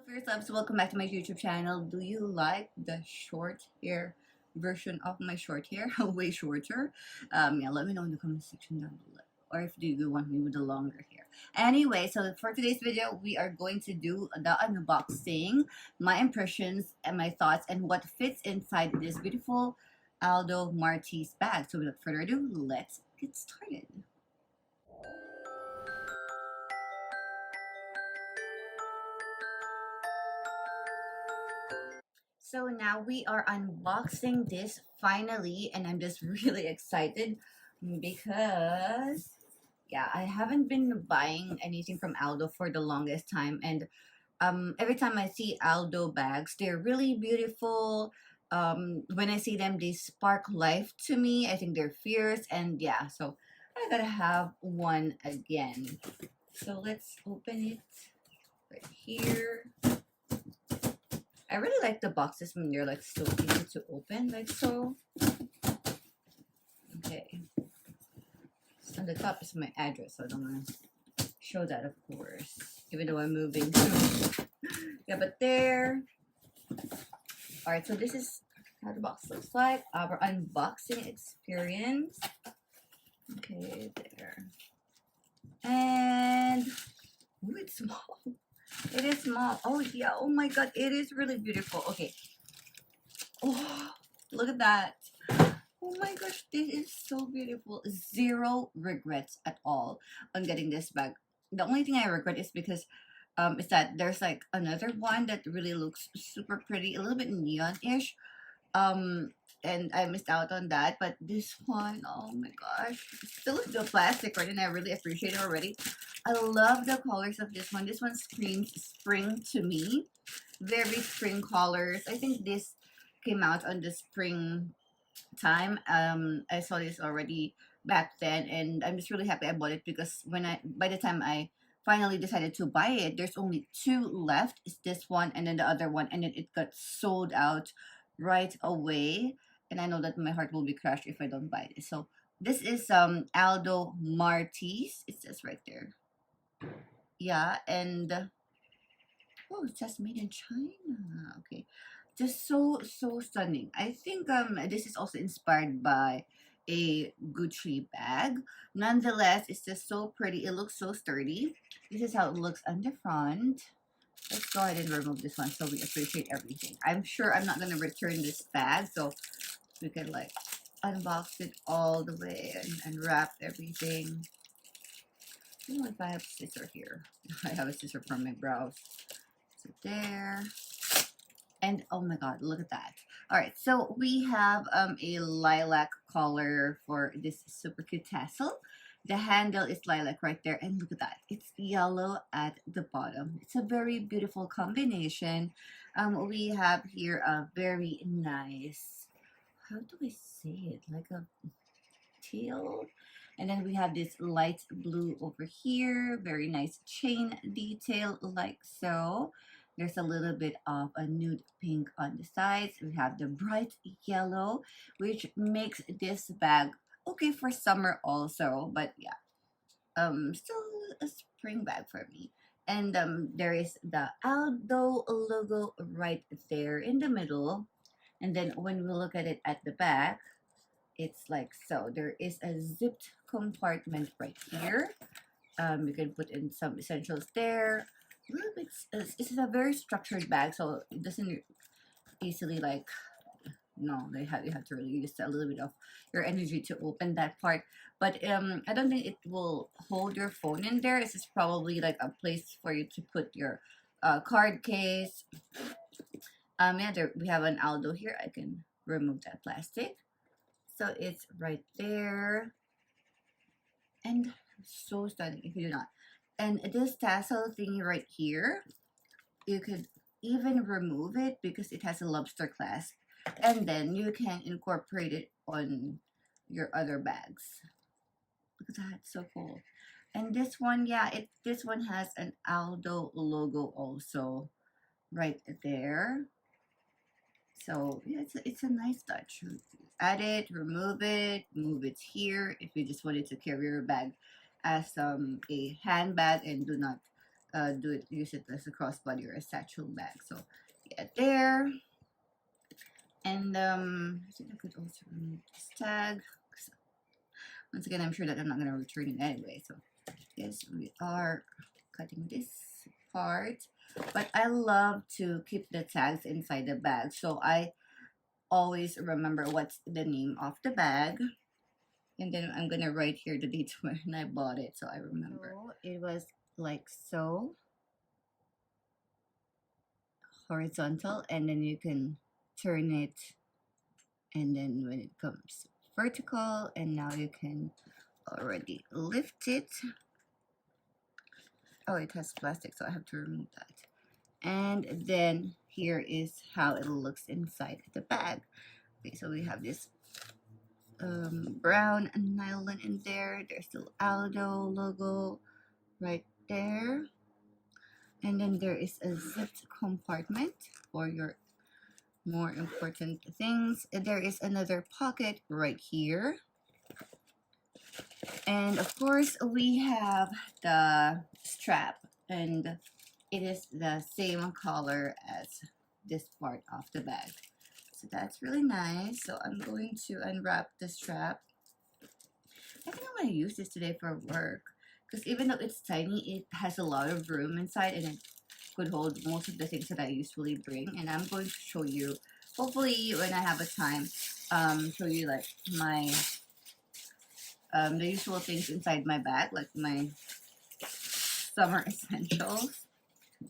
First loves, welcome back to my YouTube channel. Do you like the short hair version of my short hair? Way shorter. Yeah, let me know in the comment section down below. Or if do you want me with the longer hair. Anyway, so for today's video, we are going to do the unboxing, my impressions and my thoughts, and what fits inside this beautiful Aldo Martis bag. So without further ado, let's get started. So now we are unboxing this finally, and I'm just really excited because yeah, I haven't been buying anything from Aldo for the longest time, and every time I see Aldo bags, they're really beautiful. When I see them, they spark life to me. I think they're fierce, and yeah, so I gotta have one again. So let's open it right here. I really like the boxes when they're like so easy to open, like so. Okay. So on the top is my address, so I don't want to show that, of course, even though I'm moving. Yeah, but there. All right, so this is how the box looks like. Our unboxing experience. Okay, there. And ooh, it's small. It is small. Oh yeah. Oh my god, it is really beautiful. Okay. Oh, look at that. Oh my gosh, this is so beautiful. Zero regrets at all on getting this bag. The only thing I regret is because is that there's like another one that really looks super pretty, a little bit neon-ish. And I missed out on that, but this one, oh my gosh, it's still the plastic, right? And I really appreciate it already. I love the colors of this one. This one screams spring to me. Very spring colors. I think this came out on the spring time. I saw this already back then, and I'm just really happy I bought it because by the time I finally decided to buy it, there's only two left. It's this one and then the other one, and then it got sold out right away. And I know that my heart will be crushed if I don't buy this. So this is Aldo Martis. It says right there. Yeah, and oh, it says made in China. Okay, just so stunning. I think this is also inspired by a Gucci bag. Nonetheless, it's just so pretty. It looks so sturdy. This is how it looks on the front. Let's go ahead and remove this one so we appreciate everything. I'm sure I'm not gonna return this bag, so we can like unbox it all the way and wrap everything. I don't know if I have a scissor here. I have a scissor from my brows. So there. And oh my god, look at that. All right, so we have a lilac collar for this super cute tassel. The handle is lilac right there, and look at that. It's yellow at the bottom. It's a very beautiful combination. We have here a very nice, how do I say it? Like a teal. And then we have this light blue over here. Very nice chain detail like so. There's a little bit of a nude pink on the sides. We have the bright yellow, which makes this bag okay for summer also. But yeah, still a spring bag for me. And there is the Aldo logo right there in the middle. And then when we look at it at the back, it's like so. There is a zipped compartment right here. You can put in some essentials there. A little bit. This is a very structured bag, so it doesn't easily like. No, you have to really use a little bit of your energy to open that part. But I don't think it will hold your phone in there. This is probably like a place for you to put your card case. Yeah, there we have an Aldo here. I can remove that plastic. So it's right there. And so stunning if you do not. And this tassel thingy right here, you could even remove it because it has a lobster clasp. And then you can incorporate it on your other bags. Look at that, so cool. And this one, yeah, this one has an Aldo logo also right there. So yeah, it's a nice touch. Add it, remove it, move it here if you just wanted to carry your bag as a handbag and do not use it as a crossbody or a satchel bag. So yeah, there. And I think I could also remove this tag. Once again, I'm sure that I'm not gonna return it anyway. So yes, we are cutting this part. But I love to keep the tags inside the bag, so I always remember what's the name of the bag. And then I'm gonna write here the date when I bought it, so I remember. So it was like so, horizontal, and then you can turn it, and then when it comes vertical, and now you can already lift it. Oh, it has plastic, so I have to remove that. And then here is how it looks inside the bag. Okay, so we have this brown nylon in there. There's the Aldo logo right there. And then there is a zipped compartment for your more important things. There is another pocket right here. And of course, we have the strap, and it is the same color as this part of the bag. So that's really nice. So I'm going to unwrap the strap. I think I'm going to use this today for work, because even though it's tiny, it has a lot of room inside, and it could hold most of the things that I usually bring. And I'm going to show you, hopefully when I have a time, show you like my the usual things inside my bag, like my summer essentials.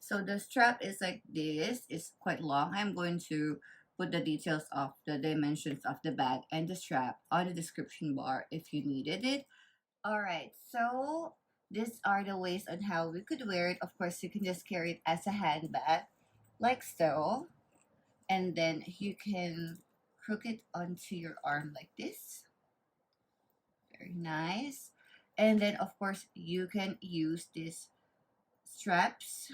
So the strap is like this. It's quite long. I'm going to put the details of the dimensions of the bag and the strap on the description bar if you needed it. Alright, so these are the ways on how we could wear it. Of course, you can just carry it as a handbag, like so. And then you can crook it onto your arm like this. Very nice. And then, of course, you can use these straps.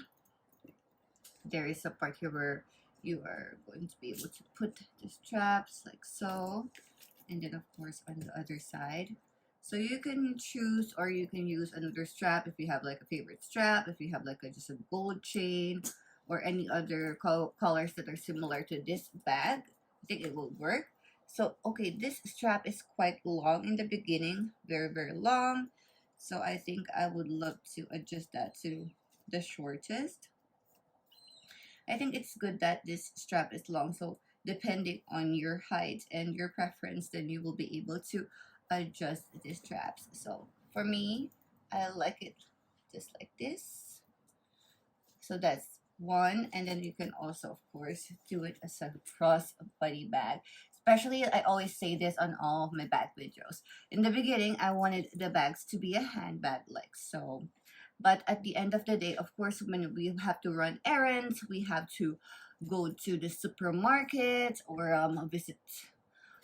There is a part here where you are going to be able to put the straps like so. And then, of course, on the other side. So you can choose, or you can use another strap if you have like a favorite strap, if you have like just a gold chain or any other colors that are similar to this bag. I think it will work. So okay, this strap is quite long in the beginning, very long. So I think I would love to adjust that to the shortest. I think it's good that this strap is long, so depending on your height and your preference, then you will be able to adjust the straps. So for me, I like it just like this. So that's one. And then you can also, of course, do it as a crossbody bag. Especially, I always say this on all of my bag videos. In the beginning, I wanted the bags to be a handbag like so. But at the end of the day, of course, when we have to run errands, we have to go to the supermarket or visit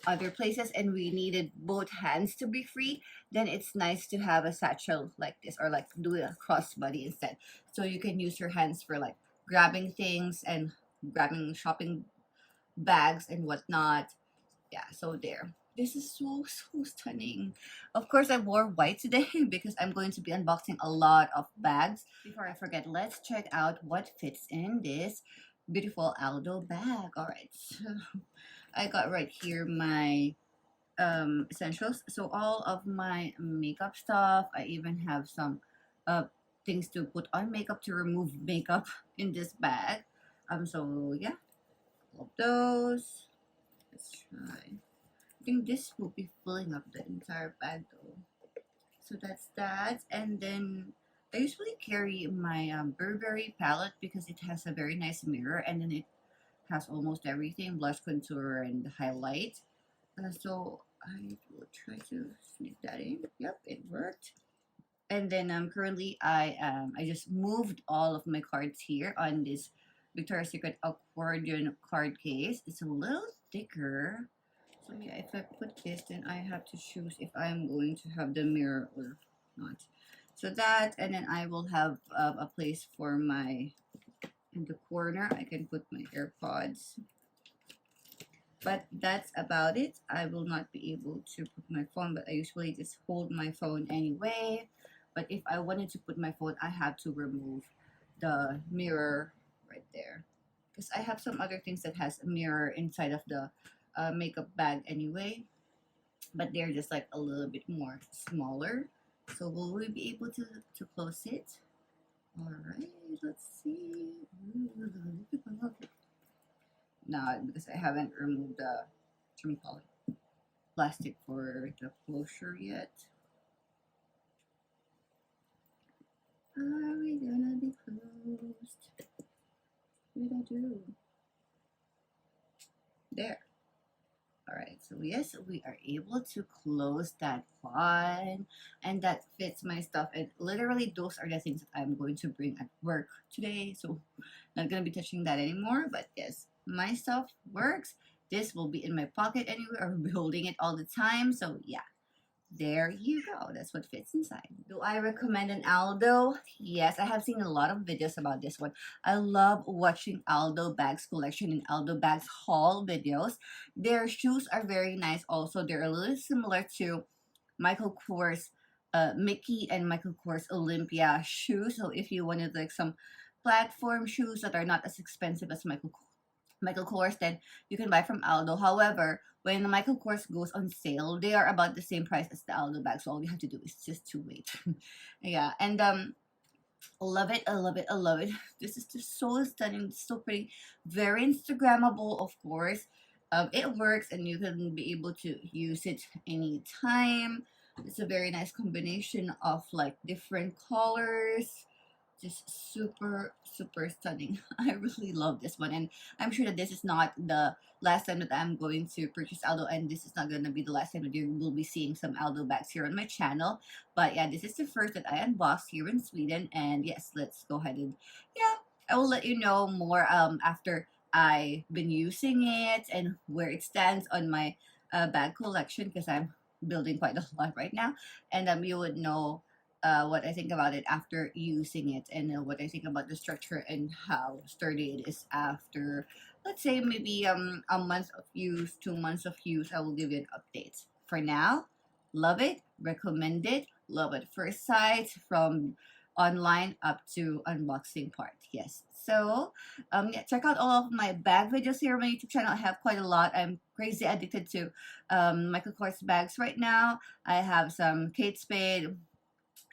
other places, and we needed both hands to be free, then it's nice to have a satchel like this, or like do a crossbody instead. So you can use your hands for like grabbing things and grabbing shopping bags and whatnot. Yeah, so there. This is so stunning. Of course, I wore white today because I'm going to be unboxing a lot of bags. Before I forget, let's check out what fits in this beautiful Aldo bag. All right, so I got right here my essentials. So all of my makeup stuff. I even have some things to put on makeup, to remove makeup in this bag. So yeah, all of those. Let's try. I think this will be filling up the entire bag though. So that's that. And then I usually carry my Burberry palette because it has a very nice mirror, and then it has almost everything: blush, contour, and highlight. So I will try to sneak that in. Yep, it worked. And then currently I just moved all of my cards here on this Victoria's Secret accordion card case. It's a little thicker. So yeah, if I put this, then I have to choose if I'm going to have the mirror or not. So that, and then I will have a place for my, in the corner, I can put my AirPods. But that's about it. I will not be able to put my phone, but I usually just hold my phone anyway. But if I wanted to put my phone, I have to remove the mirror right there, because I have some other things that has a mirror inside of the makeup bag anyway, but they're just like a little bit more smaller. So will we be able to close it? All right, let's see. No, because I haven't removed the plastic for the closure yet. Are we gonna be closed? What did I do? There. Alright, so yes, we are able to close that one, and that fits my stuff, and literally those are the things that I'm going to bring at work today, so not gonna be touching that anymore. But yes, my stuff works. This will be in my pocket anywhere. I'll be holding it all the time, so yeah. There you go. That's what fits inside. Do I recommend an Aldo? Yes, I have seen a lot of videos about this one. I love watching Aldo Bag's collection and Aldo Bag's haul videos. Their shoes are very nice also. They're a little similar to Michael Kors Mickey and Michael Kors Olympia shoes. So if you wanted like some platform shoes that are not as expensive as Michael Kors, then you can buy from Aldo. However, when the Michael Kors goes on sale, they are about the same price as the Aldo bag. So all you have to do is just to wait. Yeah, and love it. I love it. I love it. This is just so stunning, so pretty, very Instagrammable, of course. It works, and you can be able to use it anytime. It's a very nice combination of like different colors. Just super stunning. I really love this one, and I'm sure that this is not the last time that I'm going to purchase Aldo, and this is not going to be the last time that you will be seeing some Aldo bags here on my channel. But yeah, this is the first that I unboxed here in Sweden, and yes, let's go ahead and yeah, I will let you know more after I've been using it and where it stands on my bag collection, because I'm building quite a lot right now, and you would know what I think about it after using it, and what I think about the structure and how sturdy it is after, let's say, maybe a month of use, 2 months of use. I will give you an update. For now, love it, recommend it, love at first sight, from online up to unboxing part. Yes. So yeah, check out all of my bag videos here on my YouTube channel. I have quite a lot. I'm crazy addicted to Michael Kors bags right now. I have some Kate Spade,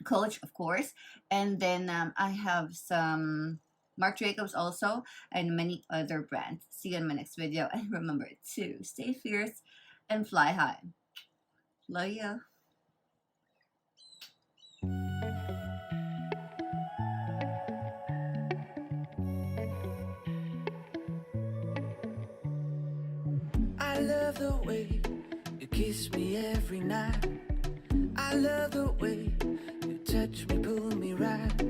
Coach, of course, and then I have some Marc Jacobs also, and many other brands. See you in my next video, and remember to stay fierce and fly high. Love ya. I love the way you kiss me every night. I love the way you touch me, pull me right.